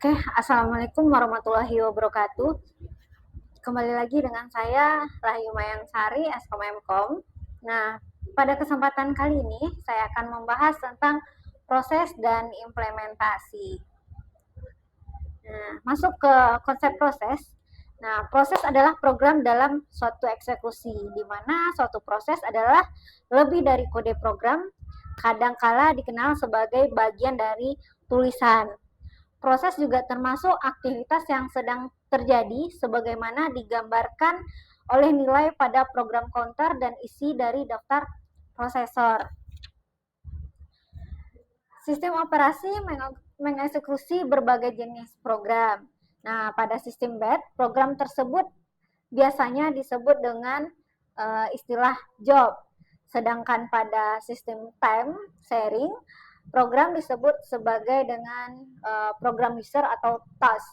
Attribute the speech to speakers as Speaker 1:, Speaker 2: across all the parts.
Speaker 1: Oke, Assalamualaikum warahmatullahi wabarakatuh. Kembali lagi dengan saya, Rahayu Mayangsari, Eskom Mkom. Nah, pada kesempatan kali ini, saya akan membahas tentang proses dan implementasi. Nah, masuk ke konsep proses. Nah, proses adalah program dalam suatu eksekusi, di mana suatu proses adalah lebih dari kode program, kadangkala dikenal sebagai bagian dari tulisan. Proses juga termasuk aktivitas yang sedang terjadi sebagaimana digambarkan oleh nilai pada program counter dan isi dari daftar prosesor. Sistem operasi mengeksekusi berbagai jenis program. Nah, pada sistem BAT, program tersebut biasanya disebut dengan istilah job. Sedangkan pada sistem time sharing, program disebut sebagai dengan program user atau task.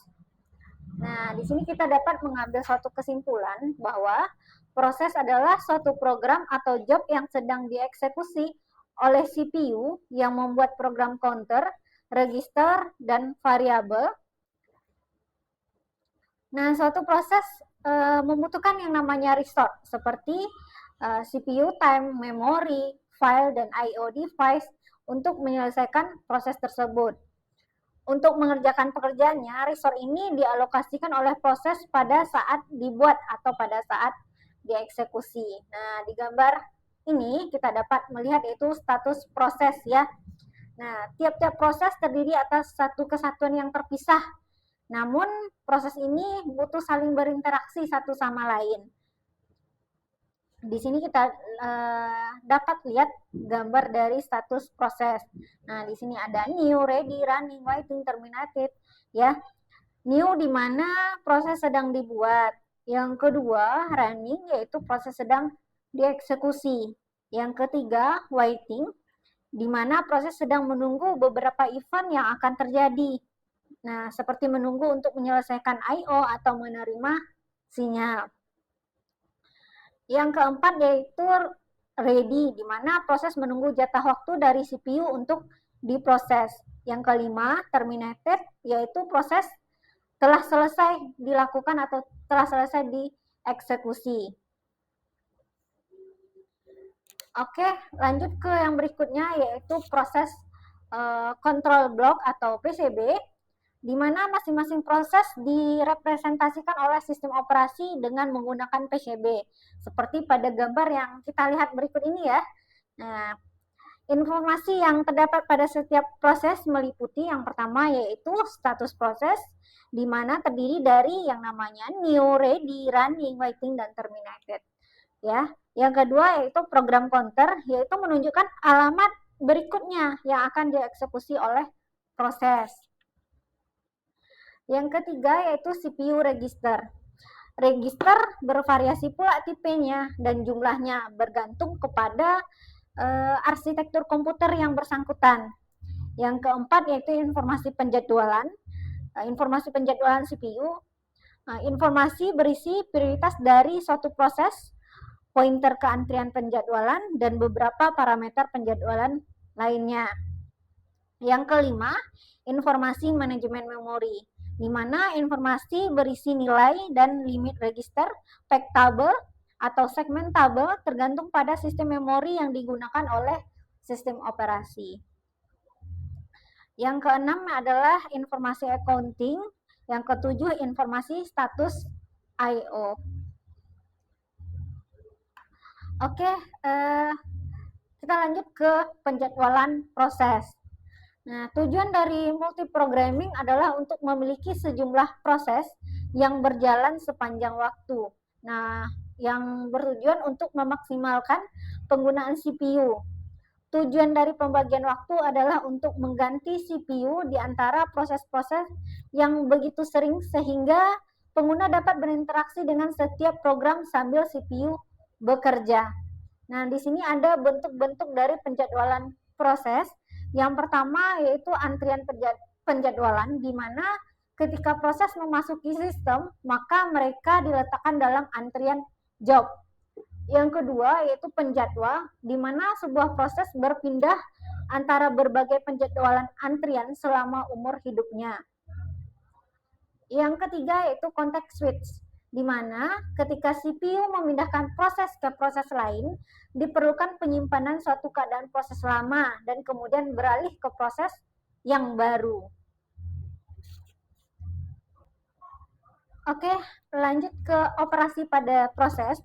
Speaker 1: Nah, di sini kita dapat mengambil suatu kesimpulan bahwa proses adalah suatu program atau job yang sedang dieksekusi oleh CPU yang membuat program counter, register, dan variabel. Nah, suatu proses membutuhkan yang namanya resource seperti CPU, time, memory, file, dan I/O device untuk menyelesaikan proses tersebut. Untuk mengerjakan pekerjaannya, resource ini dialokasikan oleh proses pada saat dibuat atau pada saat dieksekusi. Nah, di gambar ini kita dapat melihat yaitu status proses ya. Nah, tiap-tiap proses terdiri atas satu kesatuan yang terpisah. Namun, proses ini butuh saling berinteraksi satu sama lain. Di sini kita dapat lihat gambar dari status proses. Nah, di sini ada new, ready, running, waiting, terminated, ya. New di mana proses sedang dibuat. Yang kedua, running yaitu proses sedang dieksekusi. Yang ketiga, waiting di mana proses sedang menunggu beberapa event yang akan terjadi. Nah, seperti menunggu untuk menyelesaikan I/O atau menerima sinyal. Yang keempat yaitu ready, di mana proses menunggu jatah waktu dari CPU untuk diproses. Yang kelima, terminated, yaitu proses telah selesai dilakukan atau telah selesai dieksekusi. Oke, lanjut ke yang berikutnya yaitu proses control block atau PCB, di mana masing-masing proses direpresentasikan oleh sistem operasi dengan menggunakan PCB, seperti pada gambar yang kita lihat berikut ini ya. Nah, informasi yang terdapat pada setiap proses meliputi yang pertama yaitu status proses, di mana terdiri dari yang namanya new, ready, running, waiting, dan terminated. Ya, yang kedua yaitu program counter, yaitu menunjukkan alamat berikutnya yang akan dieksekusi oleh proses. Yang ketiga yaitu CPU register. Register bervariasi pula tipenya dan jumlahnya bergantung kepada arsitektur komputer yang bersangkutan. Yang keempat yaitu informasi penjadwalan. Informasi penjadwalan CPU. Informasi berisi prioritas dari suatu proses, pointer ke antrian penjadwalan, dan beberapa parameter penjadwalan lainnya. Yang kelima, informasi manajemen memori, di mana informasi berisi nilai dan limit register, fact table, atau segment table tergantung pada sistem memori yang digunakan oleh sistem operasi. Yang keenam adalah informasi accounting, yang ketujuh informasi status I/O. Oke, kita lanjut ke penjadwalan proses. Nah, tujuan dari multiprogramming adalah untuk memiliki sejumlah proses yang berjalan sepanjang waktu. Nah, yang bertujuan untuk memaksimalkan penggunaan CPU. Tujuan dari pembagian waktu adalah untuk mengganti CPU di antara proses-proses yang begitu sering sehingga pengguna dapat berinteraksi dengan setiap program sambil CPU bekerja. Nah, di sini ada bentuk-bentuk dari penjadwalan proses. Yang pertama yaitu antrian penjadwalan, di mana ketika proses memasuki sistem, maka mereka diletakkan dalam antrian job. Yang kedua yaitu penjadwal, di mana sebuah proses berpindah antara berbagai penjadwalan antrian selama umur hidupnya. Yang ketiga yaitu context switch, di mana ketika CPU memindahkan proses ke proses lain, diperlukan penyimpanan suatu keadaan proses lama dan kemudian beralih ke proses yang baru. Oke, lanjut ke operasi pada proses,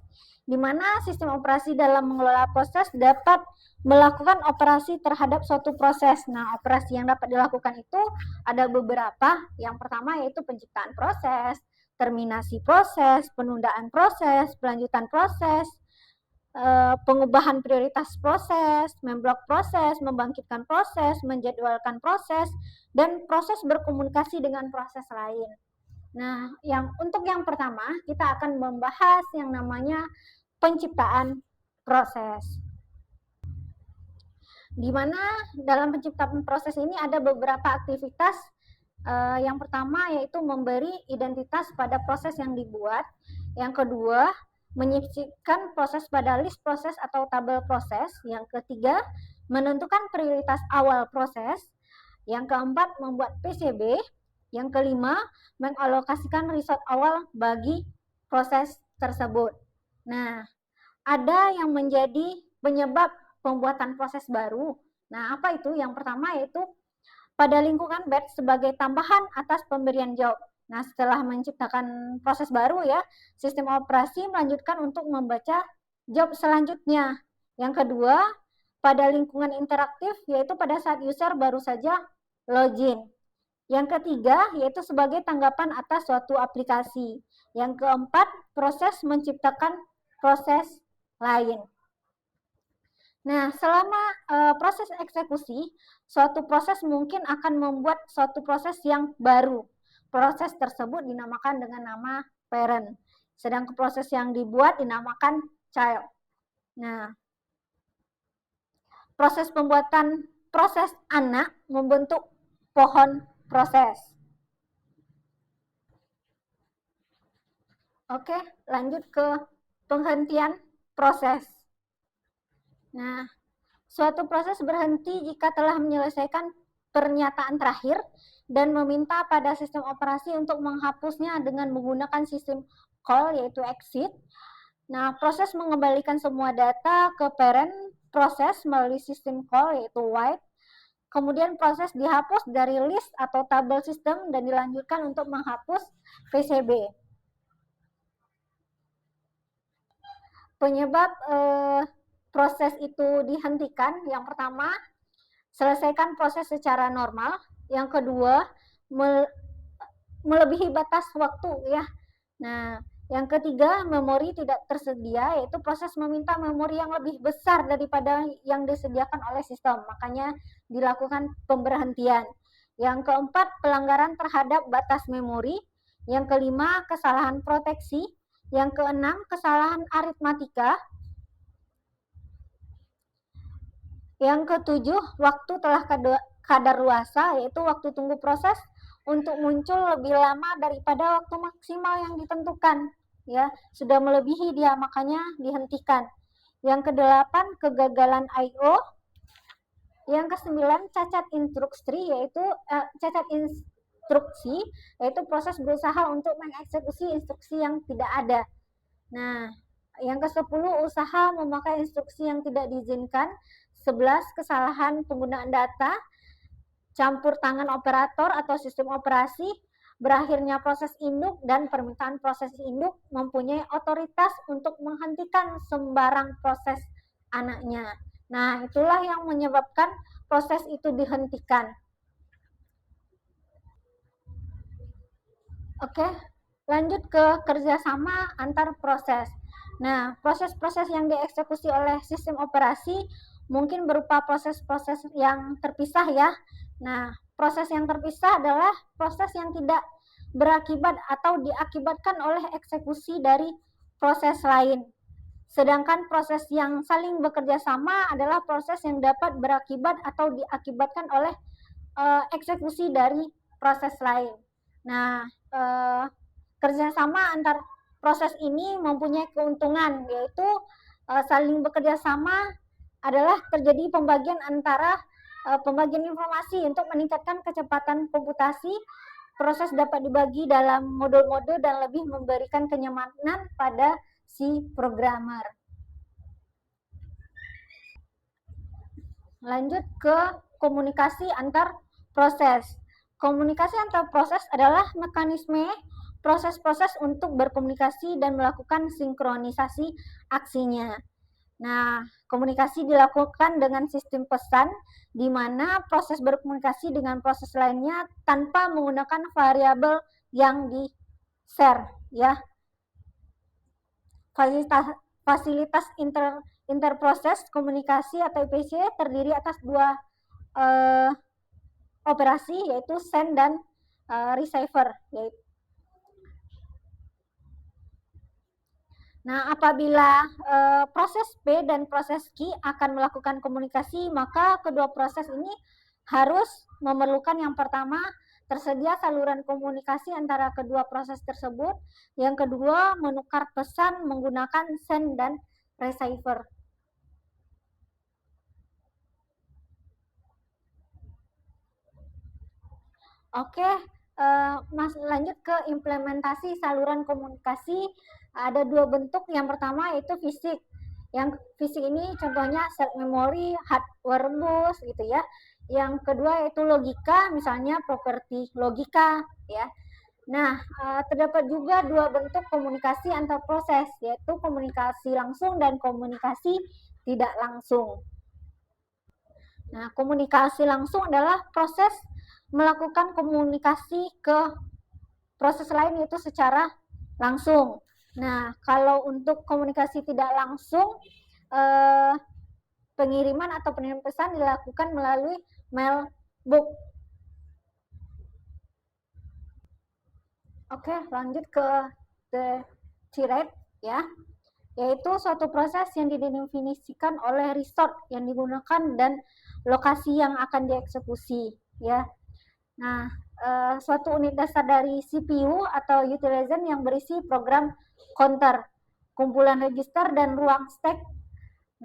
Speaker 1: di mana sistem operasi dalam mengelola proses dapat melakukan operasi terhadap suatu proses. Nah, operasi yang dapat dilakukan itu ada beberapa. Yang pertama yaitu penciptaan proses, terminasi proses, penundaan proses, pelanjutan proses, pengubahan prioritas proses, memblok proses, membangkitkan proses, menjadwalkan proses, dan proses berkomunikasi dengan proses lain. Nah, untuk yang pertama, kita akan membahas yang namanya penciptaan proses. Di mana dalam penciptaan proses ini ada beberapa aktivitas. Yang pertama yaitu memberi identitas pada proses yang dibuat. Yang kedua, menyisipkan proses pada list proses atau tabel proses. Yang ketiga, menentukan prioritas awal proses. Yang keempat, membuat PCB. Yang kelima, mengalokasikan resource awal bagi proses tersebut. Nah, ada yang menjadi penyebab pembuatan proses baru. Nah, apa itu? Yang pertama yaitu pada lingkungan batch sebagai tambahan atas pemberian job. Nah, setelah menciptakan proses baru ya, sistem operasi melanjutkan untuk membaca job selanjutnya. Yang kedua, pada lingkungan interaktif, yaitu pada saat user baru saja login. Yang ketiga, yaitu sebagai tanggapan atas suatu aplikasi. Yang keempat, proses menciptakan proses lain. Nah, selama proses eksekusi, suatu proses mungkin akan membuat suatu proses yang baru. Proses tersebut dinamakan dengan nama parent. Sedangkan proses yang dibuat dinamakan child. Nah, proses pembuatan proses anak membentuk pohon proses. Oke, lanjut ke penghentian proses. Nah, suatu proses berhenti jika telah menyelesaikan pernyataan terakhir dan meminta pada sistem operasi untuk menghapusnya dengan menggunakan sistem call yaitu exit. Nah, proses mengembalikan semua data ke parent proses melalui sistem call yaitu wipe. Kemudian proses dihapus dari list atau tabel sistem dan dilanjutkan untuk menghapus PCB. Penyebab proses itu dihentikan, yang pertama, selesaikan proses secara normal. Yang kedua, melebihi batas waktu ya. Nah, yang ketiga, memori tidak tersedia, yaitu proses meminta memori yang lebih besar daripada yang disediakan oleh sistem. Makanya dilakukan pemberhentian. Yang keempat, pelanggaran terhadap batas memori. Yang kelima, kesalahan proteksi. Yang keenam, kesalahan aritmatika. Yang ketujuh, waktu telah kadaluarsa, yaitu waktu tunggu proses untuk muncul lebih lama daripada waktu maksimal yang ditentukan. Ya, sudah melebihi dia, makanya dihentikan. Yang kedelapan, kegagalan I/O. Yang kesembilan, cacat instruksi, yaitu yaitu proses berusaha untuk mengeksekusi instruksi yang tidak ada. Nah, yang ke-10, usaha memakai instruksi yang tidak diizinkan. 11, kesalahan penggunaan data, campur tangan operator atau sistem operasi, berakhirnya proses induk dan permintaan proses induk mempunyai otoritas untuk menghentikan sembarang proses anaknya. Nah, itulah yang menyebabkan proses itu dihentikan. Oke, lanjut ke kerjasama antar proses. Nah, proses-proses yang dieksekusi oleh sistem operasi mungkin berupa proses-proses yang terpisah ya. Nah, proses yang terpisah adalah proses yang tidak berakibat atau diakibatkan oleh eksekusi dari proses lain. Sedangkan proses yang saling bekerja sama adalah proses yang dapat berakibat atau diakibatkan oleh eksekusi dari proses lain. Nah, kerjasama antar proses ini mempunyai keuntungan, yaitu saling bekerja sama adalah terjadi pembagian antara pembagian informasi untuk meningkatkan kecepatan komputasi proses dapat dibagi dalam modul-modul dan lebih memberikan kenyamanan pada si programmer. Lanjut ke komunikasi antar proses. Komunikasi antar proses adalah mekanisme proses-proses untuk berkomunikasi dan melakukan sinkronisasi aksinya. Nah, komunikasi dilakukan dengan sistem pesan, di mana proses berkomunikasi dengan proses lainnya tanpa menggunakan variabel yang di-share, ya. Fasilitas interproses komunikasi atau IPC terdiri atas dua operasi, yaitu send dan receiver. Nah, apabila proses P dan proses Q akan melakukan komunikasi, maka kedua proses ini harus memerlukan yang pertama, tersedia saluran komunikasi antara kedua proses tersebut. Yang kedua, menukar pesan menggunakan send dan receiver. Oke, lanjut ke implementasi saluran komunikasi. Ada dua bentuk. Yang pertama yaitu fisik. Yang fisik ini contohnya set memory, hardware bus gitu ya. Yang kedua yaitu logika, misalnya properti logika ya. Nah, terdapat juga dua bentuk komunikasi antar proses, yaitu komunikasi langsung dan komunikasi tidak langsung. Nah, komunikasi langsung adalah proses melakukan komunikasi ke proses lain itu secara langsung. Nah, kalau untuk komunikasi tidak langsung, pengiriman atau pengiriman pesan dilakukan melalui mailbox. Oke, lanjut ke thread ya, yaitu suatu proses yang didefinisikan oleh resource yang digunakan dan lokasi yang akan dieksekusi ya. Nah, suatu unit dasar dari CPU atau utilization yang berisi program counter, kumpulan register, dan ruang stack.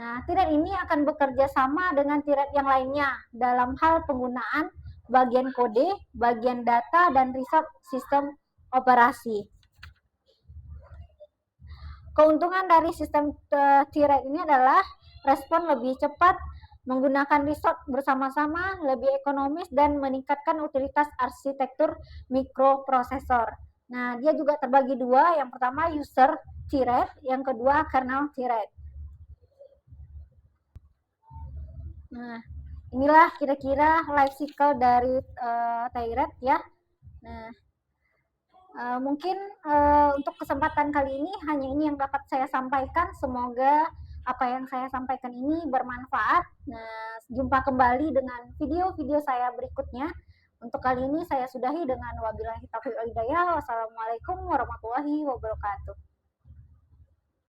Speaker 1: Nah, thread ini akan bekerja sama dengan thread yang lainnya dalam hal penggunaan bagian kode, bagian data, dan resource sistem operasi. Keuntungan dari sistem thread ini adalah respon lebih cepat, menggunakan resource bersama-sama, lebih ekonomis, dan meningkatkan utilitas arsitektur mikroprosesor. Nah, dia juga terbagi dua, yang pertama user thread, yang kedua kernel thread. Nah, inilah kira-kira life cycle dari thread ya. Nah, mungkin untuk kesempatan kali ini hanya ini yang dapat saya sampaikan. Semoga apa yang saya sampaikan ini bermanfaat. Nah, jumpa kembali dengan video-video saya berikutnya. Untuk kali ini saya sudahi dengan wabillahi taufiq wal hidayah. Wassalamualaikum warahmatullahi wabarakatuh.